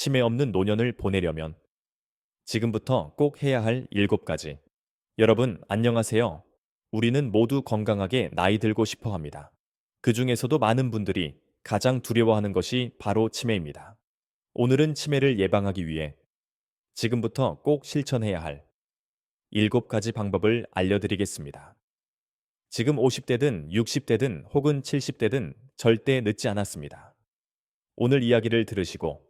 치매 없는 노년을 보내려면 지금부터 꼭 해야 할 7가지. 여러분, 안녕하세요. 우리는 모두 건강하게 나이 들고 싶어 합니다. 그 중에서도 많은 분들이 가장 두려워하는 것이 바로 치매입니다. 오늘은 치매를 예방하기 위해 지금부터 꼭 실천해야 할 7가지 방법을 알려드리겠습니다. 지금 50대든 60대든 혹은 70대든 절대 늦지 않았습니다. 오늘 이야기를 들으시고,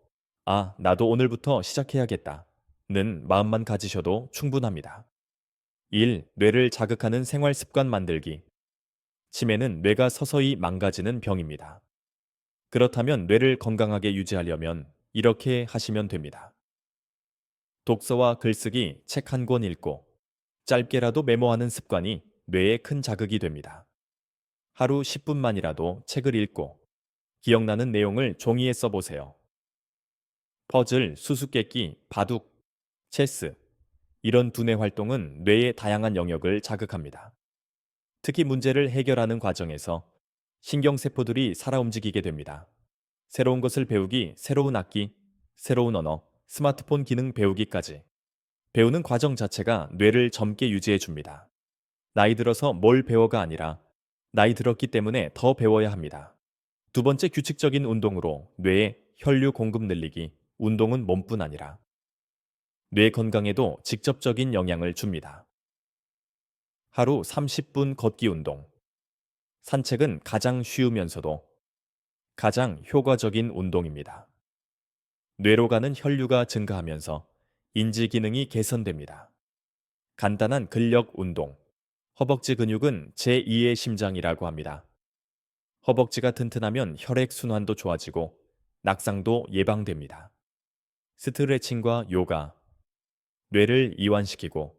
아, 나도 오늘부터 시작해야겠다 는 마음만 가지셔도 충분합니다. 1. 뇌를 자극하는 생활 습관 만들기. 치매는 뇌가 서서히 망가지는 병입니다. 그렇다면 뇌를 건강하게 유지하려면 이렇게 하시면 됩니다. 독서와 글쓰기, 책 한 권 읽고 짧게라도 메모하는 습관이 뇌에 큰 자극이 됩니다. 하루 10분만이라도 책을 읽고 기억나는 내용을 종이에 써보세요. 퍼즐, 수수께끼, 바둑, 체스, 이런 두뇌 활동은 뇌의 다양한 영역을 자극합니다. 특히 문제를 해결하는 과정에서 신경세포들이 살아 움직이게 됩니다. 새로운 것을 배우기, 새로운 악기, 새로운 언어, 스마트폰 기능 배우기까지. 배우는 과정 자체가 뇌를 젊게 유지해 줍니다. 나이 들어서 뭘 배워가 아니라 나이 들었기 때문에 더 배워야 합니다. 두 번째, 규칙적인 운동으로 뇌에 혈류 공급 늘리기. 운동은 몸뿐 아니라 뇌 건강에도 직접적인 영향을 줍니다. 하루 30분 걷기 운동. 산책은 가장 쉬우면서도 가장 효과적인 운동입니다. 뇌로 가는 혈류가 증가하면서 인지 기능이 개선됩니다. 간단한 근력 운동. 허벅지 근육은 제2의 심장이라고 합니다. 허벅지가 튼튼하면 혈액 순환도 좋아지고 낙상도 예방됩니다. 스트레칭과 요가. 뇌를 이완시키고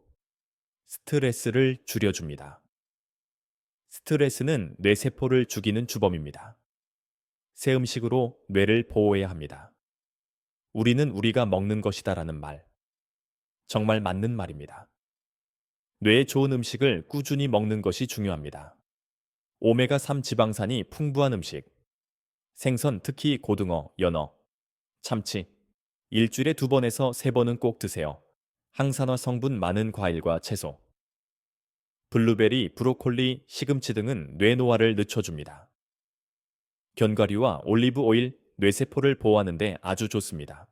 스트레스를 줄여줍니다. 스트레스는 뇌세포를 죽이는 주범입니다. 새 음식으로 뇌를 보호해야 합니다. 우리는 우리가 먹는 것이다라는 말. 정말 맞는 말입니다. 뇌에 좋은 음식을 꾸준히 먹는 것이 중요합니다. 오메가3 지방산이 풍부한 음식. 생선, 특히 고등어, 연어, 참치. 일주일에 2번에서 3번은 꼭 드세요. 항산화 성분 많은 과일과 채소. 블루베리, 브로콜리, 시금치 등은 뇌노화를 늦춰줍니다. 견과류와 올리브 오일, 뇌세포를 보호하는 데 아주 좋습니다.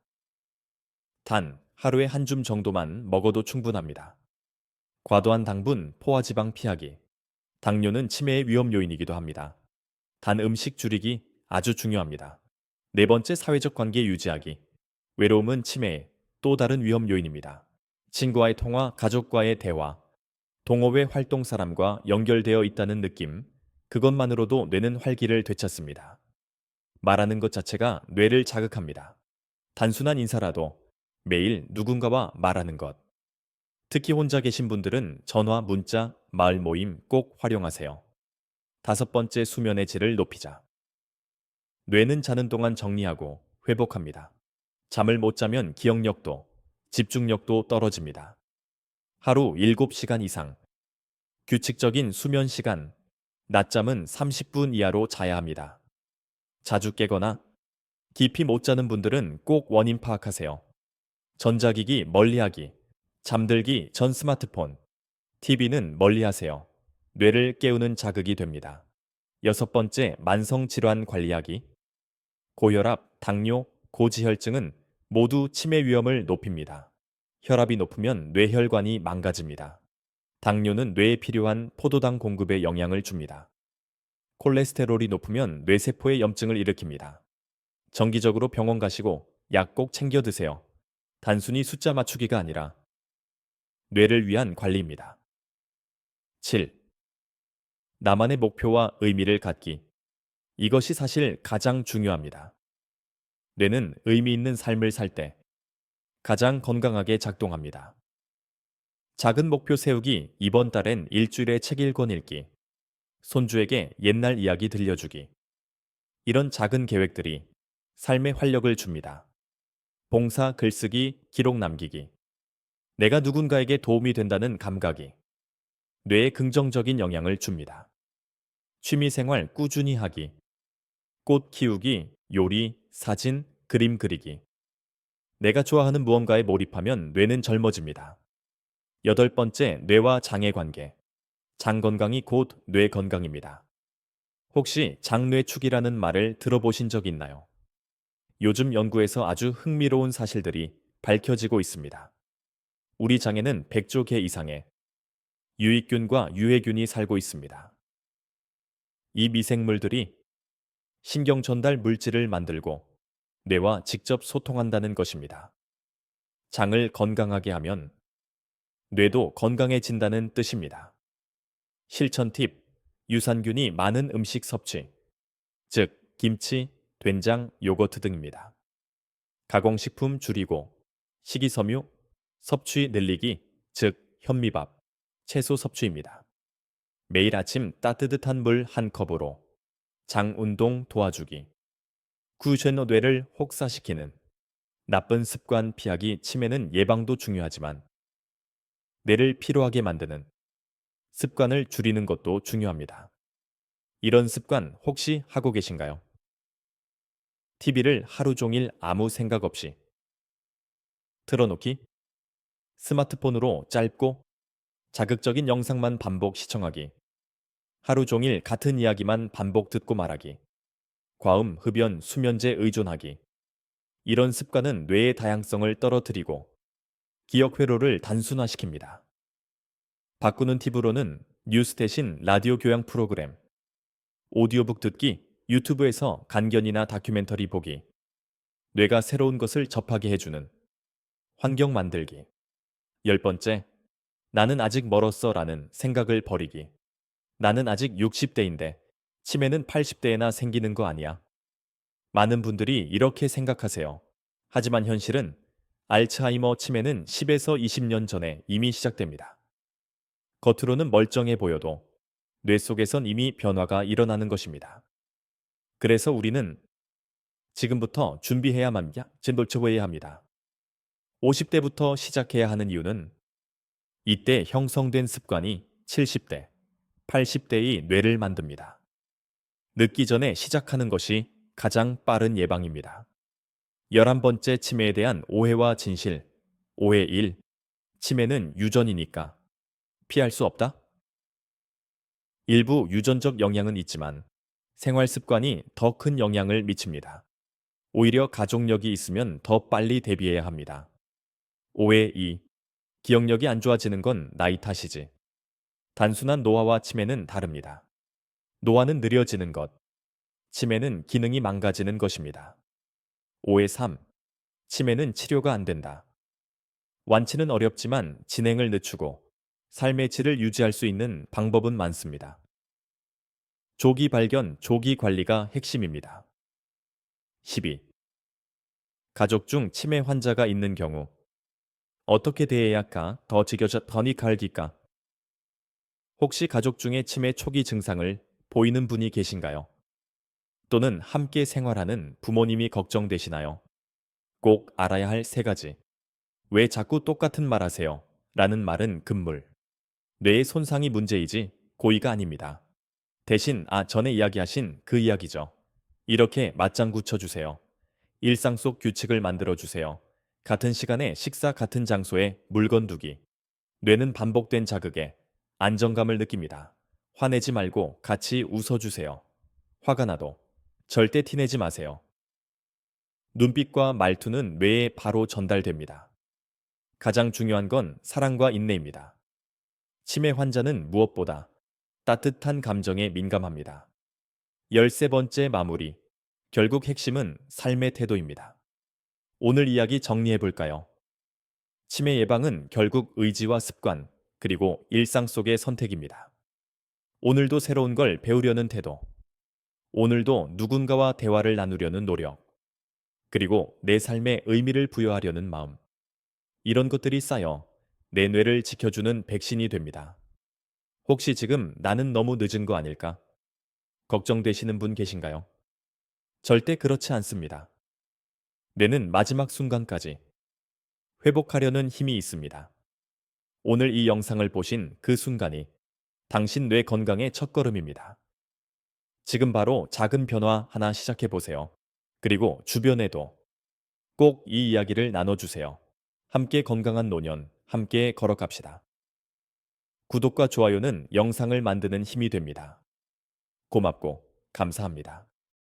단, 하루에 한 줌 정도만 먹어도 충분합니다. 과도한 당분, 포화지방 피하기. 당뇨는 치매의 위험 요인이기도 합니다. 단 음식 줄이기 아주 중요합니다. 네 번째, 사회적 관계 유지하기. 외로움은 치매의 또 다른 위험 요인입니다. 친구와의 통화, 가족과의 대화, 동호회 활동 사람과 연결되어 있다는 느낌, 그것만으로도 뇌는 활기를 되찾습니다. 말하는 것 자체가 뇌를 자극합니다. 단순한 인사라도 매일 누군가와 말하는 것. 특히 혼자 계신 분들은 전화, 문자, 마을 모임 꼭 활용하세요. 5번째, 수면의 질을 높이자. 뇌는 자는 동안 정리하고 회복합니다. 잠을 못 자면 기억력도, 집중력도 떨어집니다. 하루 7시간 이상. 규칙적인 수면 시간. 낮잠은 30분 이하로 자야 합니다. 자주 깨거나 깊이 못 자는 분들은 꼭 원인 파악하세요. 전자기기 멀리하기. 잠들기 전 스마트폰, TV는 멀리하세요. 뇌를 깨우는 자극이 됩니다. 6번째, 만성질환 관리하기. 고혈압, 당뇨, 고지혈증은 모두 치매 위험을 높입니다. 혈압이 높으면 뇌혈관이 망가집니다. 당뇨는 뇌에 필요한 포도당 공급에 영향을 줍니다. 콜레스테롤이 높으면 뇌세포에 염증을 일으킵니다. 정기적으로 병원 가시고 약 꼭 챙겨 드세요. 단순히 숫자 맞추기가 아니라 뇌를 위한 관리입니다. 7. 나만의 목표와 의미를 갖기. 이것이 사실 가장 중요합니다. 뇌는 의미 있는 삶을 살 때 가장 건강하게 작동합니다. 작은 목표 세우기. 이번 달엔 일주일에 책 1권 읽기. 손주에게 옛날 이야기 들려주기. 이런 작은 계획들이 삶에 활력을 줍니다. 봉사, 글쓰기, 기록 남기기. 내가 누군가에게 도움이 된다는 감각이 뇌에 긍정적인 영향을 줍니다. 취미생활 꾸준히 하기. 꽃 키우기, 요리, 사진, 그림 그리기. 내가 좋아하는 무언가에 몰입하면 뇌는 젊어집니다. 여덟 번째, 뇌와 장의 관계. 장 건강이 곧 뇌 건강입니다. 혹시 장뇌축이라는 말을 들어보신 적 있나요? 요즘 연구에서 아주 흥미로운 사실들이 밝혀지고 있습니다. 우리 장에는 100조 개 이상의 유익균과 유해균이 살고 있습니다. 이 미생물들이 신경 전달 물질을 만들고 뇌와 직접 소통한다는 것입니다. 장을 건강하게 하면 뇌도 건강해진다는 뜻입니다. 실천 팁, 유산균이 많은 음식 섭취, 즉 김치, 된장, 요거트 등입니다. 가공식품 줄이고 식이섬유, 섭취 늘리기, 즉 현미밥, 채소 섭취입니다. 매일 아침 따뜻한 물 한 컵으로 장 운동 도와주기, 구쉐노 뇌를 혹사시키는 나쁜 습관 피하기. 치매는 예방도 중요하지만 뇌를 피로하게 만드는 습관을 줄이는 것도 중요합니다. 이런 습관 혹시 하고 계신가요? TV를 하루 종일 아무 생각 없이 틀어놓기, 스마트폰으로 짧고 자극적인 영상만 반복 시청하기, 하루 종일 같은 이야기만 반복 듣고 말하기, 과음, 흡연, 수면제 의존하기. 이런 습관은 뇌의 다양성을 떨어뜨리고 기억 회로를 단순화시킵니다. 바꾸는 팁으로는 뉴스 대신 라디오 교양 프로그램, 오디오북 듣기, 유튜브에서 간견이나 다큐멘터리 보기, 뇌가 새로운 것을 접하게 해주는 환경 만들기. 열 번째, 나는 아직 멀었어 라는 생각을 버리기. 나는 아직 60대인데 치매는 80대에나 생기는 거 아니야. 많은 분들이 이렇게 생각하세요. 하지만 현실은 알츠하이머 치매는 10에서 20년 전에 이미 시작됩니다. 겉으로는 멀쩡해 보여도 뇌 속에선 이미 변화가 일어나는 것입니다. 그래서 우리는 지금부터 준비해야만 진돌처해야 합니다. 50대부터 시작해야 하는 이유는 이때 형성된 습관이 70대, 80대의 뇌를 만듭니다. 늦기 전에 시작하는 것이 가장 빠른 예방입니다. 11번째, 치매에 대한 오해와 진실. 오해 1. 치매는 유전이니까 피할 수 없다? 일부 유전적 영향은 있지만 생활 습관이 더 큰 영향을 미칩니다. 오히려 가족력이 있으면 더 빨리 대비해야 합니다. 오해 2. 기억력이 안 좋아지는 건 나이 탓이지. 단순한 노화와 치매는 다릅니다. 노화는 느려지는 것, 치매는 기능이 망가지는 것입니다. 오해 3. 치매는 치료가 안 된다. 완치는 어렵지만 진행을 늦추고 삶의 질을 유지할 수 있는 방법은 많습니다. 조기 발견, 조기 관리가 핵심입니다. 12. 가족 중 치매 환자가 있는 경우 어떻게 대해야 할까? 더 지겨져 더니 갈기까? 혹시 가족 중에 치매 초기 증상을 보이는 분이 계신가요? 또는 함께 생활하는 부모님이 걱정되시나요? 꼭 알아야 할 세 가지. 왜 자꾸 똑같은 말 하세요? 라는 말은 금물. 뇌의 손상이 문제이지 고의가 아닙니다. 대신 전에 이야기하신 그 이야기죠. 이렇게 맞장구 쳐주세요. 일상 속 규칙을 만들어주세요. 같은 시간에 식사, 같은 장소에 물건 두기. 뇌는 반복된 자극에 안정감을 느낍니다. 화내지 말고 같이 웃어주세요. 화가 나도 절대 티내지 마세요. 눈빛과 말투는 뇌에 바로 전달됩니다. 가장 중요한 건 사랑과 인내입니다. 치매 환자는 무엇보다 따뜻한 감정에 민감합니다. 13번째, 마무리. 결국 핵심은 삶의 태도입니다. 오늘 이야기 정리해 볼까요? 치매 예방은 결국 의지와 습관, 그리고 일상 속의 선택입니다. 오늘도 새로운 걸 배우려는 태도, 오늘도 누군가와 대화를 나누려는 노력, 그리고 내 삶에 의미를 부여하려는 마음. 이런 것들이 쌓여 내 뇌를 지켜주는 백신이 됩니다. 혹시 지금 나는 너무 늦은 거 아닐까? 걱정되시는 분 계신가요? 절대 그렇지 않습니다. 뇌는 마지막 순간까지 회복하려는 힘이 있습니다. 오늘 이 영상을 보신 그 순간이 당신 뇌 건강의 첫걸음입니다. 지금 바로 작은 변화 하나 시작해 보세요. 그리고 주변에도 꼭 이 이야기를 나눠주세요. 함께 건강한 노년, 함께 걸어갑시다. 구독과 좋아요는 영상을 만드는 힘이 됩니다. 고맙고 감사합니다.